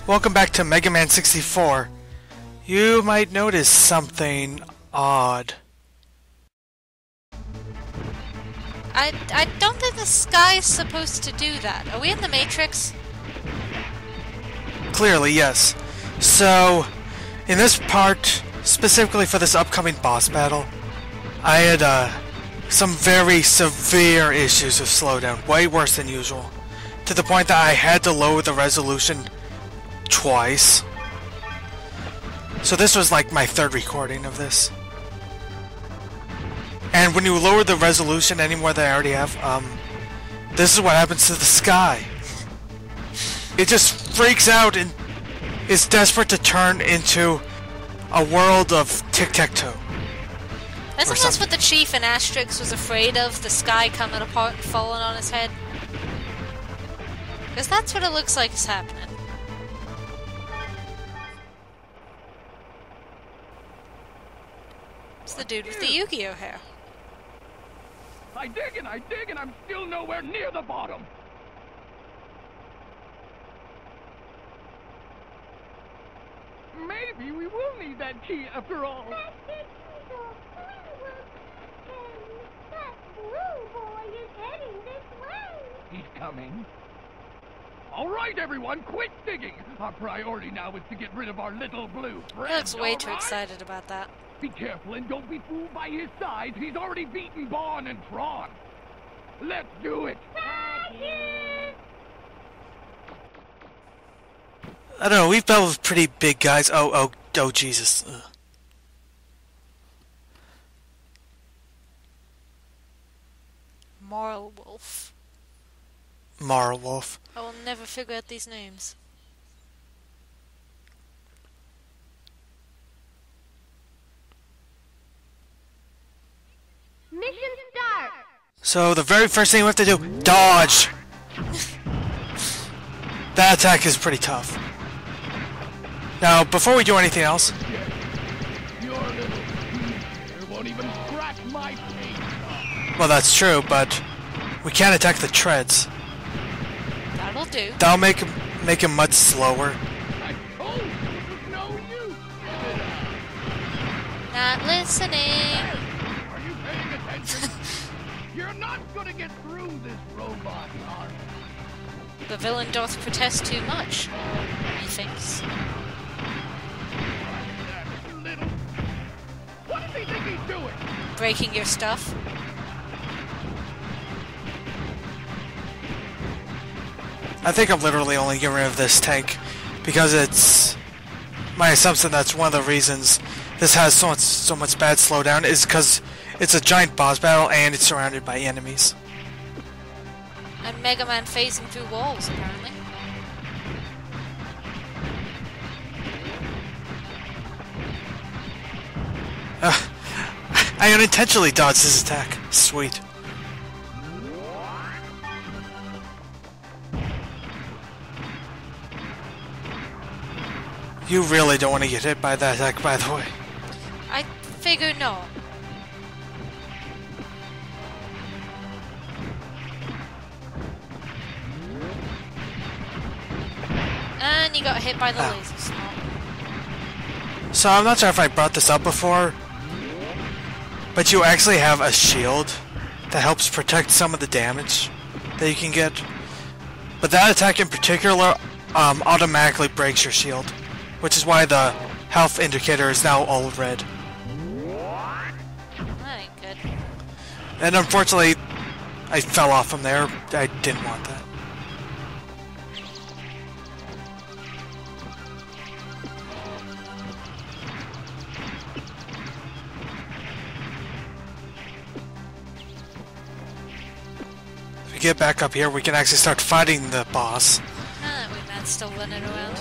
Welcome back to MegaMan 64. You might notice something odd. I don't think the sky's supposed to do that. Are we in the Matrix? Clearly, yes. So, in this part, specifically for this upcoming boss battle, I had some very severe issues with slowdown, way worse than usual, to the point that I had to lower the resolution twice. So this was like my third recording of this. And when you lower the resolution any more than I already have, this is what happens to the sky. It just freaks out and is desperate to turn into a world of tic-tac-toe. Isn't this what the Chief in Asterix was afraid of? The sky coming apart and falling on his head? Because that's what it looks like is happening. It's the dude with the Yu-Gi-Oh hair. I dig and I'm still nowhere near the bottom. Maybe we will need that key after all. That blue boy is heading this way. He's coming. All right, everyone, quit digging. Our priority now is to get rid of our little blue friend. He looks way too excited about that. Be careful and don't be fooled by his size. He's already beaten Bon and Tron. Let's do it. I don't know, we've battled with pretty big guys. Oh, Jesus. Ugh. Marlwolf. Marlwolf. I will never figure out these names. Mission start. So the very first thing we have to do, dodge! That attack is pretty tough. Now, before we do anything else... Your little speed won't even scratch my face. Well, that's true, but we can't attack the treads. That'll do. That'll make him much slower. I told you it was no use. Not listening. Are you paying attention? You're not gonna get through this robot, are you? The villain doth protest too much, he thinks. That little... What does he think he's doing? Breaking your stuff. I think I'm literally only getting rid of this tank because it's my assumption that's one of the reasons this has so much bad slowdown is because it's a giant boss battle and it's surrounded by enemies. And MegaMan phasing through walls, apparently. I unintentionally dodged his attack. Sweet. You really don't want to get hit by that attack, by the way. I figure no. And you got hit by the laser small. So I'm not sure if I brought this up before, but you actually have a shield that helps protect some of the damage that you can get. But that attack in particular automatically breaks your shield, which is why the health indicator is now all red. That ain't good. And unfortunately, I fell off from there. I didn't want that. If we get back up here, we can actually start fighting the boss. Ah, that wee man's still running around.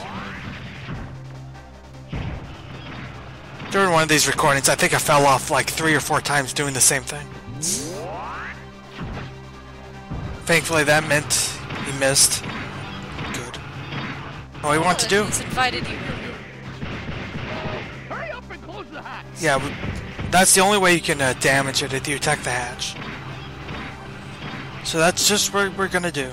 During one of these recordings, I think I fell off like 3 or 4 times doing the same thing. Thankfully, that meant he missed. Good. All we want to do? He's invited you. Hurry up and close the hatch. Yeah, that's the only way you can damage it if you attack the hatch. So that's just what we're gonna do.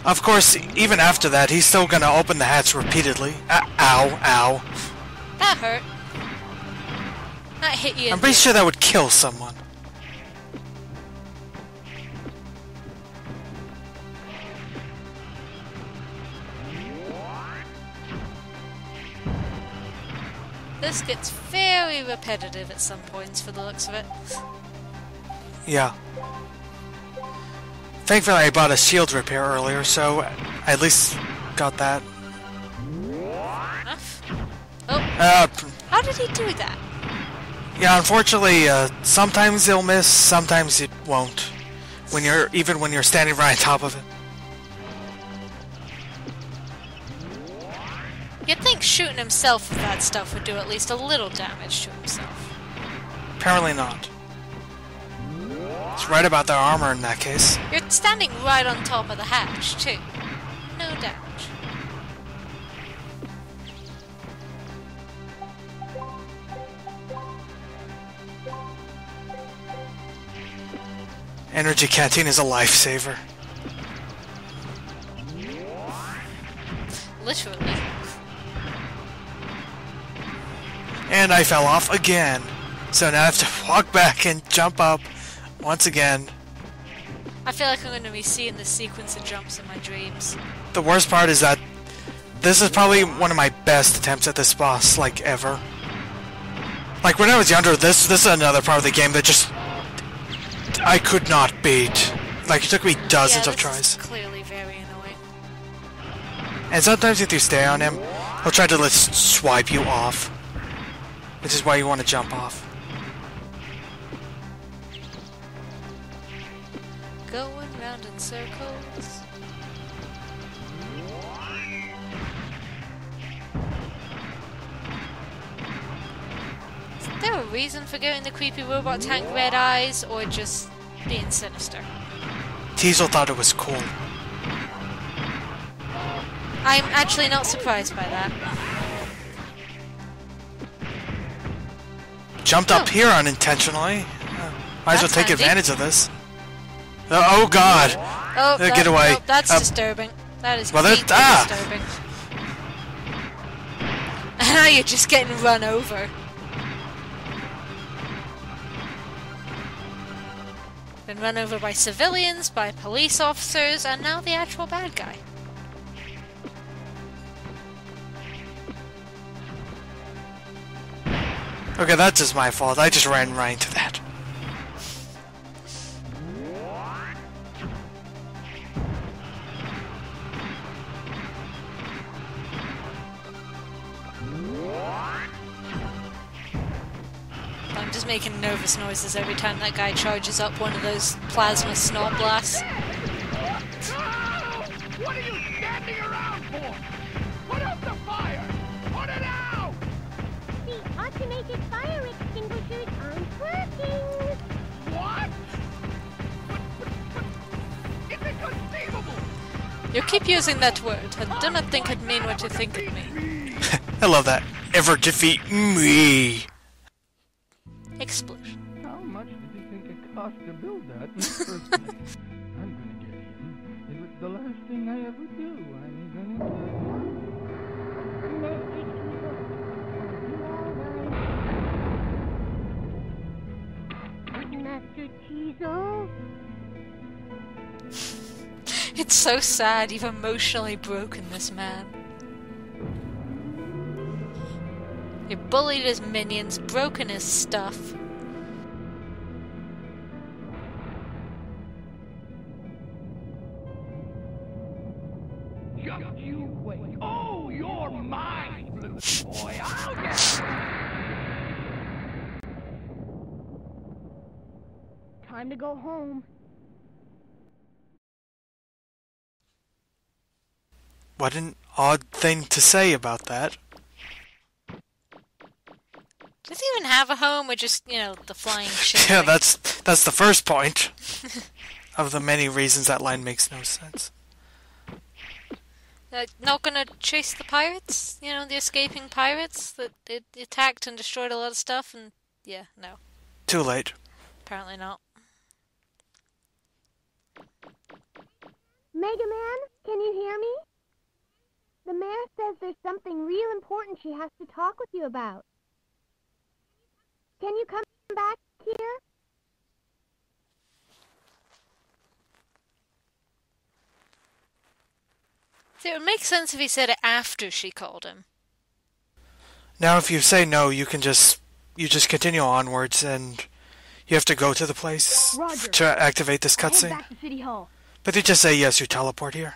Of course, even after that, he's still gonna open the hatch repeatedly. Ow, ow. That hurt. That hit you. I'm pretty sure that would kill someone. This gets very repetitive at some points for the looks of it. Yeah. Thankfully I bought a shield repair earlier, so I at least got that. Oh. How did he do that? Yeah, unfortunately, sometimes it'll miss, sometimes it won't. Even when you're standing right on top of it. You'd think shooting himself with that stuff would do at least a little damage to himself. Apparently not. It's right about the armor in that case. You're standing right on top of the hatch, too. No damage. Energy canteen is a lifesaver. Literally. And I fell off again. So now I have to walk back and jump up once again. I feel like I'm going to be seeing this sequence of jumps in my dreams. The worst part is that this is probably one of my best attempts at this boss, like, ever. Like, when I was younger, this is another part of the game that just... I could not beat. Like, it took me dozens of tries. Is clearly very annoying. And sometimes if you stay on him, he'll try to just swipe you off. Which is why you want to jump off. Going round in circles. Is there a reason for getting the creepy robot tank red eyes, or just being sinister? Teasel thought it was cool. I'm actually not surprised by that. Jumped up here unintentionally. Might as well take handy. advantage of this. Oh god! Oh, Get away! No, that's disturbing. That is deeply disturbing. And now you're just getting run over. Been run over by civilians, by police officers, and now the actual bad guy. Okay, that's just my fault. I just ran right into that. I'm just making nervous noises every time that guy charges up one of those plasma snot blasts. What are you standing around for? Put out the fire! Put it out! The automated fire extinguishers aren't working. What? Is it conceivable? You keep using that word. I do not think it mean what you think it mean. I love that. Ever defeat me. Explosion. How much does he think it cost to build that in the first place? I'm gonna get him. It was the last thing I ever do. I'm gonna Master Teasel? It's so sad you've emotionally broken this man. You bullied his minions, broken his stuff. Just you wait. Oh, you're mine, Blue Boy. I'll get you. Time to go home. What an odd thing to say about that. Does he even have a home, or just, you know, the flying ship? Yeah, that's the first point. Of the many reasons that line makes no sense. Not gonna chase the pirates? You know, the escaping pirates that it attacked and destroyed a lot of stuff, and yeah, no. Too late. Apparently not. MegaMan, can you hear me? The mayor says there's something real important she has to talk with you about. Can you come back here? So it would make sense if he said it after she called him. Now, if you say no, you just continue onwards, and you have to go to the place Roger. to activate this Head cutscene. back to City Hall. But you just say yes, you teleport here.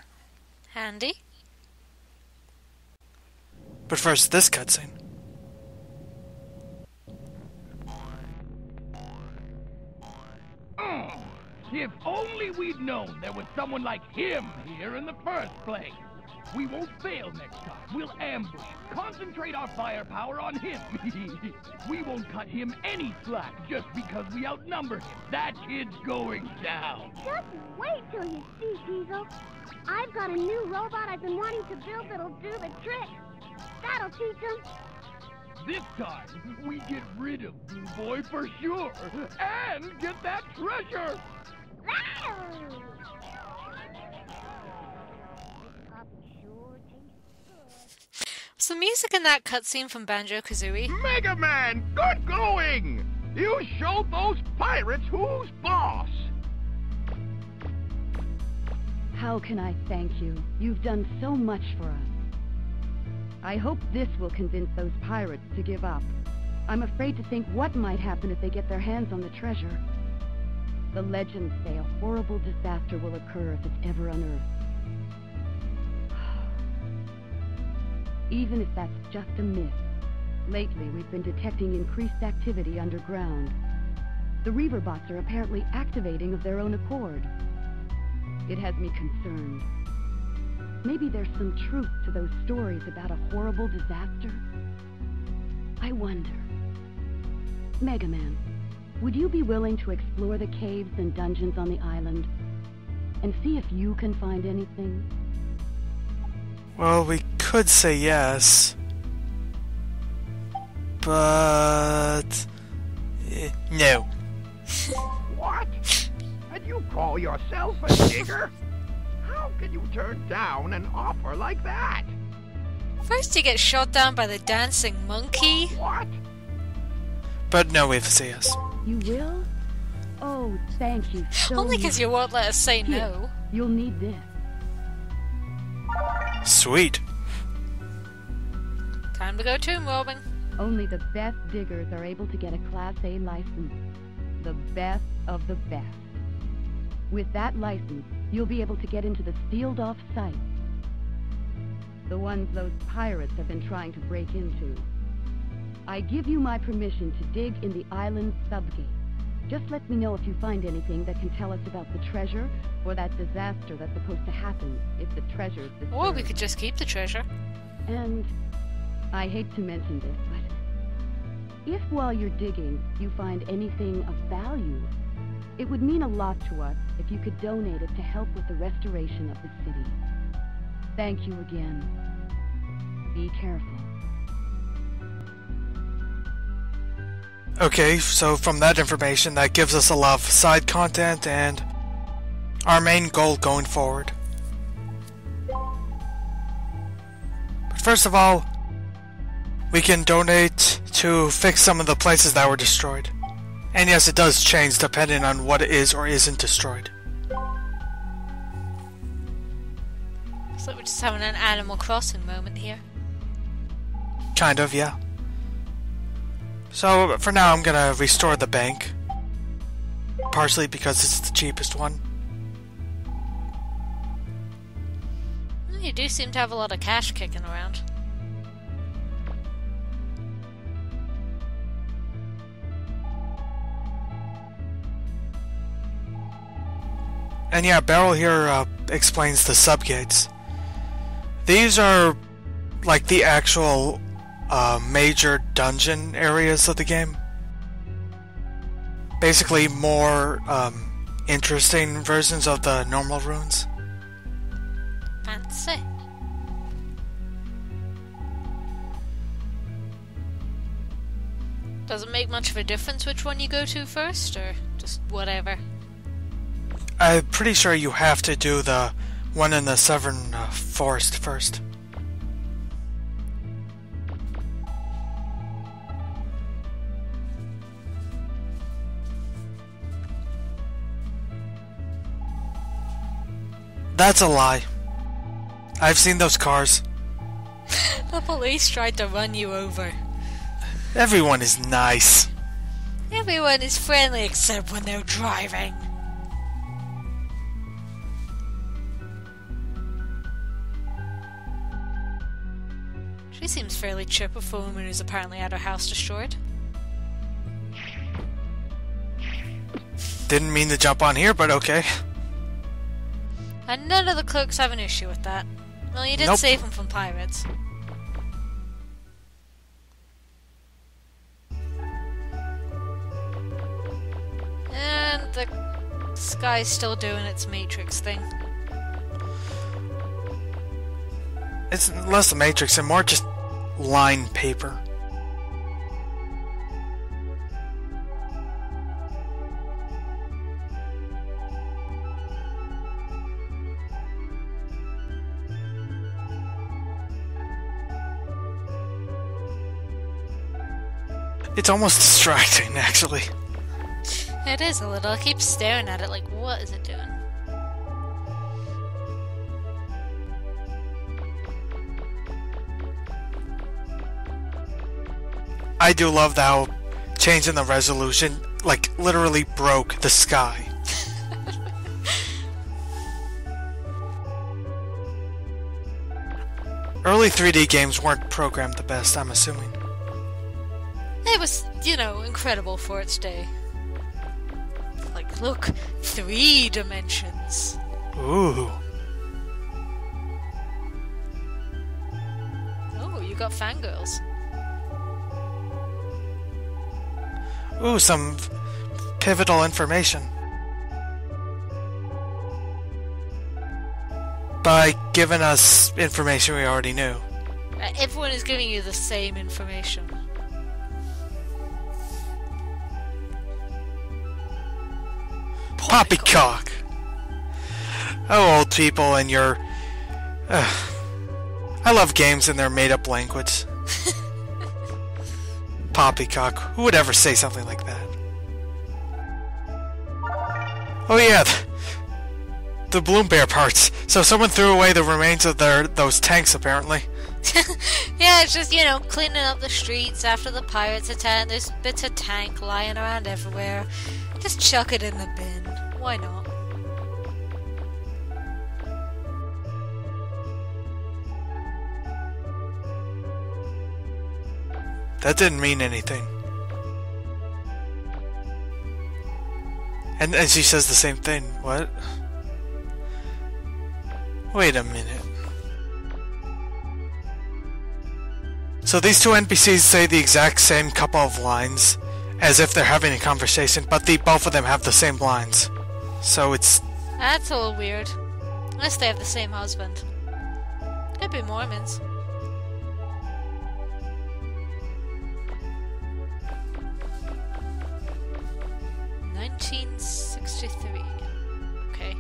Handy. But first, this cutscene. If only we'd known there was someone like him here in the first place. We won't fail next time. We'll ambush, concentrate our firepower on him. We won't cut him any slack just because we outnumber him. That kid's going down. Just wait till you see, Diesel. I've got a new robot I've been wanting to build that'll do the trick. That'll teach him. This time, we get rid of Blue Boy for sure. And get that treasure. Was the music in that cutscene from Banjo-Kazooie? MegaMan, good going! You showed those pirates who's boss! How can I thank you? You've done so much for us. I hope this will convince those pirates to give up. I'm afraid to think what might happen if they get their hands on the treasure. The legends say a horrible disaster will occur if it's ever unearthed. Even if that's just a myth, lately we've been detecting increased activity underground. The Reaver bots are apparently activating of their own accord. It has me concerned. Maybe there's some truth to those stories about a horrible disaster. I wonder. MegaMan, would you be willing to explore the caves and dungeons on the island and see if you can find anything? Well, we could say yes. But... no. What? And you call yourself a digger? How can you turn down an offer like that? First you get shot down by the dancing monkey. What? But no, we have to say yes. You will? Oh, thank you so Only much. because you won't let us say Here, no. You'll need this. Sweet. Time to go tomb robbing. Only the best diggers are able to get a Class A license. The best of the best. With that license, you'll be able to get into the sealed-off sites. The ones those pirates have been trying to break into. I give you my permission to dig in the island's subgate. Just let me know if you find anything that can tell us about the treasure or that disaster that's supposed to happen if the treasure's disturbed. Or we could just keep the treasure. And I hate to mention this, but if while you're digging you find anything of value, it would mean a lot to us if you could donate it to help with the restoration of the city. Thank you again. Be careful. Okay, so from that information, that gives us a lot of side content and our main goal going forward. But first of all, we can donate to fix some of the places that were destroyed. And yes, it does change depending on what is or isn't destroyed. So we're just having an Animal Crossing moment here. Kind of, yeah. So, for now, I'm gonna restore the bank. Partially because it's the cheapest one. You do seem to have a lot of cash kicking around. And yeah, Beryl here explains the subgates. These are like the actual major dungeon areas of the game. Basically more interesting versions of the normal runes. Fancy. Does it make much of a difference which one you go to first, or just whatever? I'm pretty sure you have to do the one in the Southern Forest first. That's a lie. I've seen those cars. The police tried to run you over. Everyone is nice. Everyone is friendly except when they're driving. She seems fairly chipper for a woman who's apparently had her house destroyed. Didn't mean to jump on here, but okay. And none of the clerks have an issue with that. Well, you did Nope. save them from pirates. And the sky's still doing its Matrix thing. It's less the Matrix and more just line paper. It's almost distracting, actually. It is a little. I keep staring at it like, what is it doing? I do love how changing the resolution, like, literally broke the sky. Early 3D games weren't programmed the best, I'm assuming. It was, you know, incredible for its day. Like, look, 3 dimensions. Ooh. Oh, you got fangirls. Ooh, some pivotal information. By giving us information we already knew. Everyone is giving you the same information. Poppycock! Oh, old people and your... I love games and their made-up language. Poppycock. Who would ever say something like that? Oh yeah, the Bloom Bear parts. So someone threw away the remains of those tanks, apparently. Yeah, it's just, you know, cleaning up the streets after the pirates attack. There's bits of tank lying around everywhere. Just chuck it in the bin. Why not? That didn't mean anything. And she says the same thing. What? Wait a minute. So these two NPCs say the exact same couple of lines, as if they're having a conversation, but both of them have the same lines. So it's... That's a little weird. Unless they have the same husband. Could be Mormons. $1963. Okay.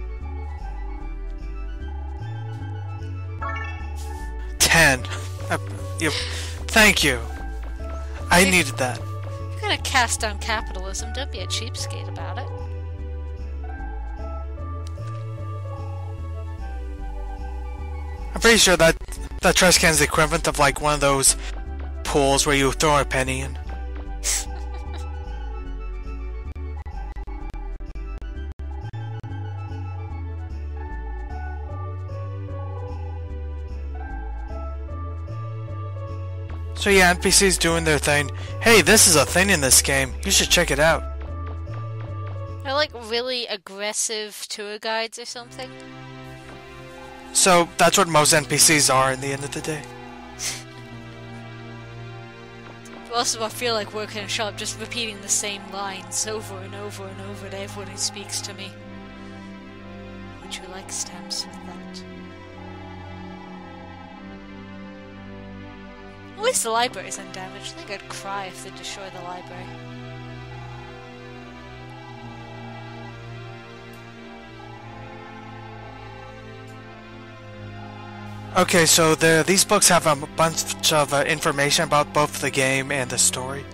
10. Yep. Thank you. I needed that. If you're gonna cast down capitalism, don't be a cheapskate about it. I'm pretty sure that trash can is the equivalent of like one of those pools where you throw a penny in. So yeah, NPCs doing their thing. Hey, this is a thing in this game. You should check it out. They're like really aggressive tour guides or something. So that's what most NPCs are in the end of the day. Also, I feel like working in a shop just repeating the same lines over and over and over to everyone who speaks to me. Would you like stamps with that? At least the library's undamaged. I think I'd cry if they destroy the library. Okay, so these books have a bunch of information about both the game and the story.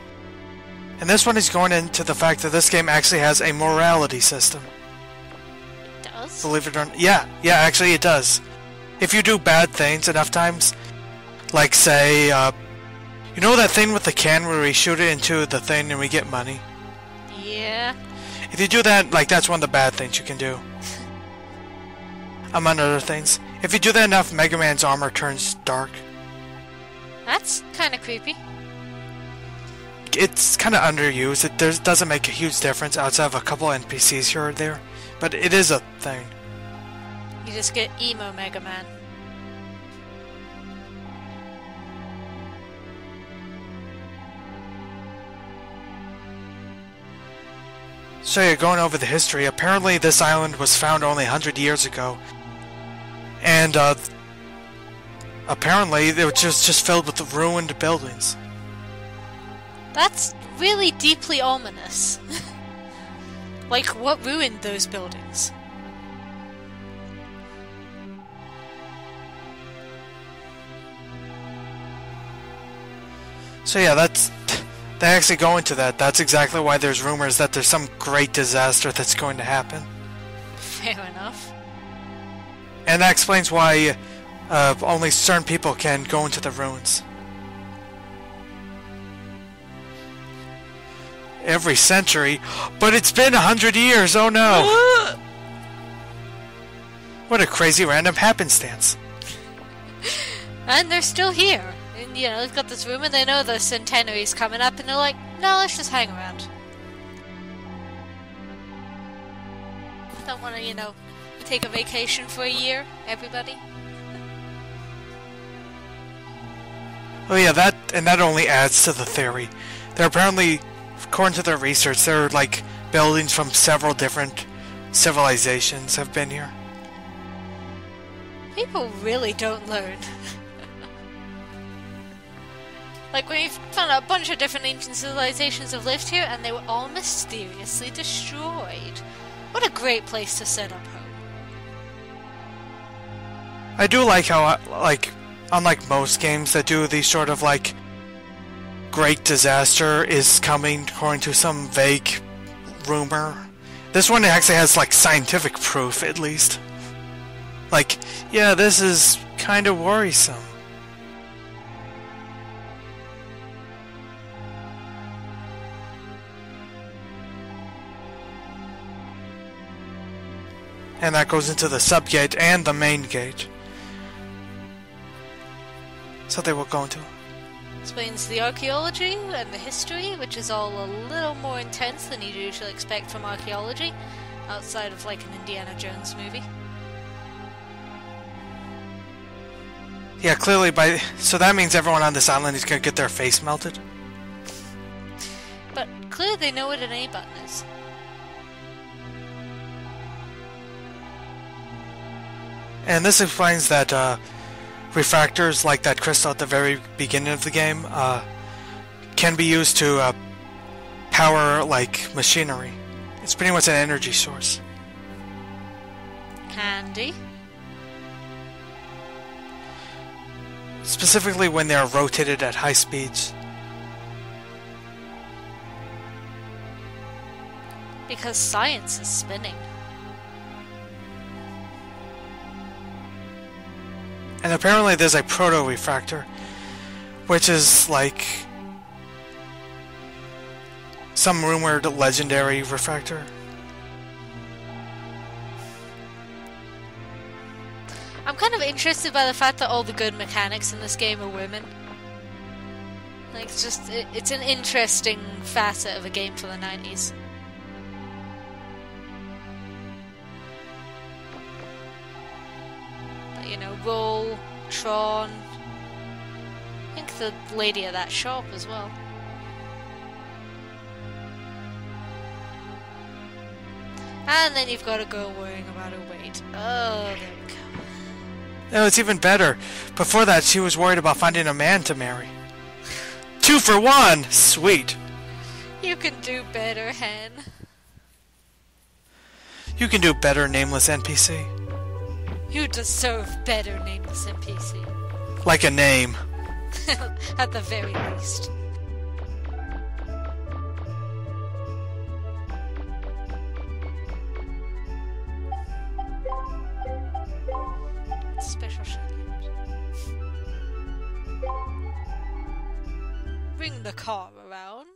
And this one is going into the fact that this game actually has a morality system. It does? Believe it or not. Yeah, actually it does. If you do bad things enough times, like say, you know that thing with the can where we shoot it into the thing and we get money? Yeah. If you do that, like, that's one of the bad things you can do. Among other things. If you do that enough, MegaMan's armor turns dark. That's kind of creepy. It's kind of underused. It doesn't make a huge difference outside of a couple NPCs here or there. But it is a thing. You just get emo MegaMan. So yeah, going over the history, apparently this island was found only 100 years ago. And apparently it was just filled with ruined buildings. That's really deeply ominous. Like, what ruined those buildings? So yeah, they actually go into that. That's exactly why there's rumors that there's some great disaster that's going to happen. Fair enough. And that explains why only certain people can go into the ruins. Every century? But it's been 100 years, oh no! What a crazy random happenstance. And they're still here. And, you know, they've got this room and they know the centenary's coming up and they're like, no, let's just hang around. Don't want to, you know, take a vacation for a year, everybody. Oh yeah, that only adds to the theory. They're apparently, according to their research, they're like buildings from several different civilizations have been here. People really don't learn. Like, we've found out a bunch of different ancient civilizations have lived here, and they were all mysteriously destroyed. What a great place to set up home. I do like how, like, unlike most games that do these sort of, like, great disaster is coming according to some vague rumor, this one actually has, like, scientific proof, at least. Like, yeah, this is kind of worrisome. And that goes into the sub-gate and the main gate. So they will go into. Explains the archaeology and the history, which is all a little more intense than you'd usually expect from archaeology, outside of like an Indiana Jones movie. Yeah, clearly so that means everyone on this island is gonna get their face melted. But clearly they know what an A button is. And this explains that refractors, like that crystal at the very beginning of the game, can be used to power, like, machinery. It's pretty much an energy source. Handy. Specifically when they are rotated at high speeds. Because science is spinning. And apparently there's a proto-refractor, which is like some rumored legendary refractor. I'm kind of interested by the fact that all the good mechanics in this game are women. Like, it's just, it's an interesting facet of a game for the 90s. You know, Roll, Tron, I think the lady at that shop as well. And then you've got a girl worrying about her weight. Oh, there we go. No, it's even better. Before that, she was worried about finding a man to marry. 2 for 1! Sweet. You can do better, hen. You can do better, nameless NPC. You deserve better, nameless NPC. Like a name. At the very least. Special shout-out. Bring the car around.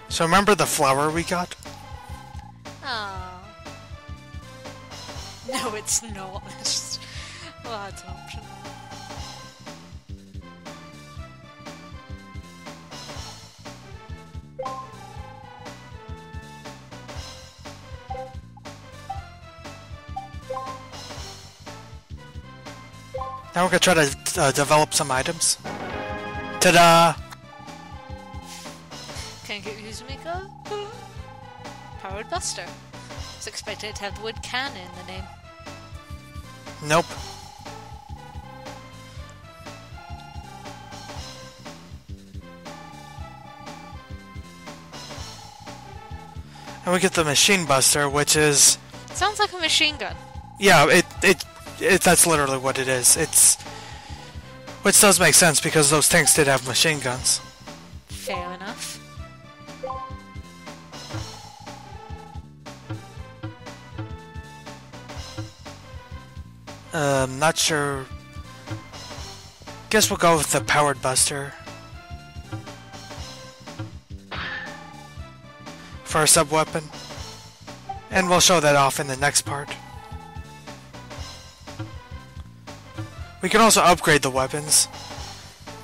So remember the flower we got? Ah. No, it's not. It's just... well, that's an option. Now we're gonna try to develop some items. Ta-da! Can I get Uzumiko? Powered Buster. It's expected to have the word cannon in the name. Nope. And we get the Machine Buster, which is... Sounds like a machine gun. Yeah, that's literally what it is. Which does make sense because those tanks did have machine guns. Fair enough. Not sure. Guess we'll go with the Powered Buster for our sub-weapon. And we'll show that off in the next part. We can also upgrade the weapons,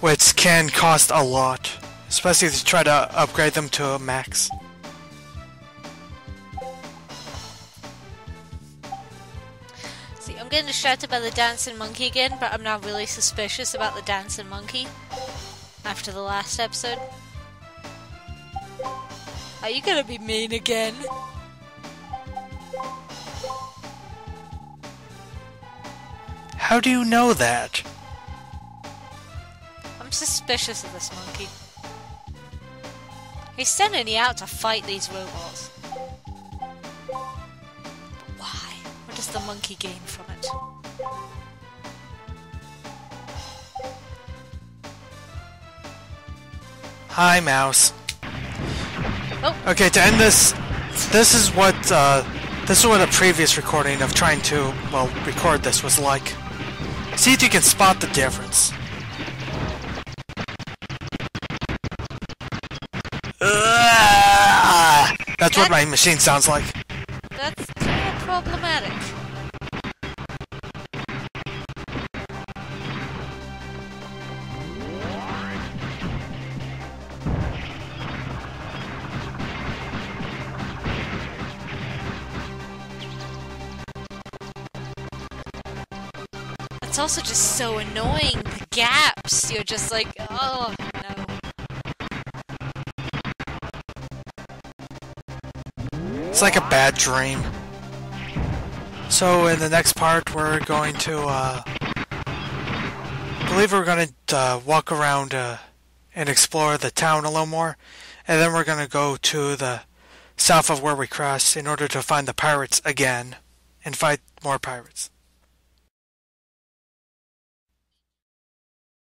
which can cost a lot, especially if you try to upgrade them to a max. See, I'm getting distracted by the dancing monkey again, but I'm now really suspicious about the dancing monkey after the last episode. Are you gonna be mean again? How do you know that? I'm suspicious of this monkey. He's sending you out to fight these robots. But why? What does the monkey gain from it? Hi, mouse. Oh. Okay, to end this, this is what a previous recording of trying to, well, record this was like. See if you can spot the difference. That's what my machine sounds like. That's kind of problematic. It's also just so annoying, the gaps. You're just like, oh, no. It's like a bad dream. So in the next part, we're going to, I believe we're going to walk around and explore the town a little more, and then we're going to go to the south of where we crossed in order to find the pirates again and fight more pirates.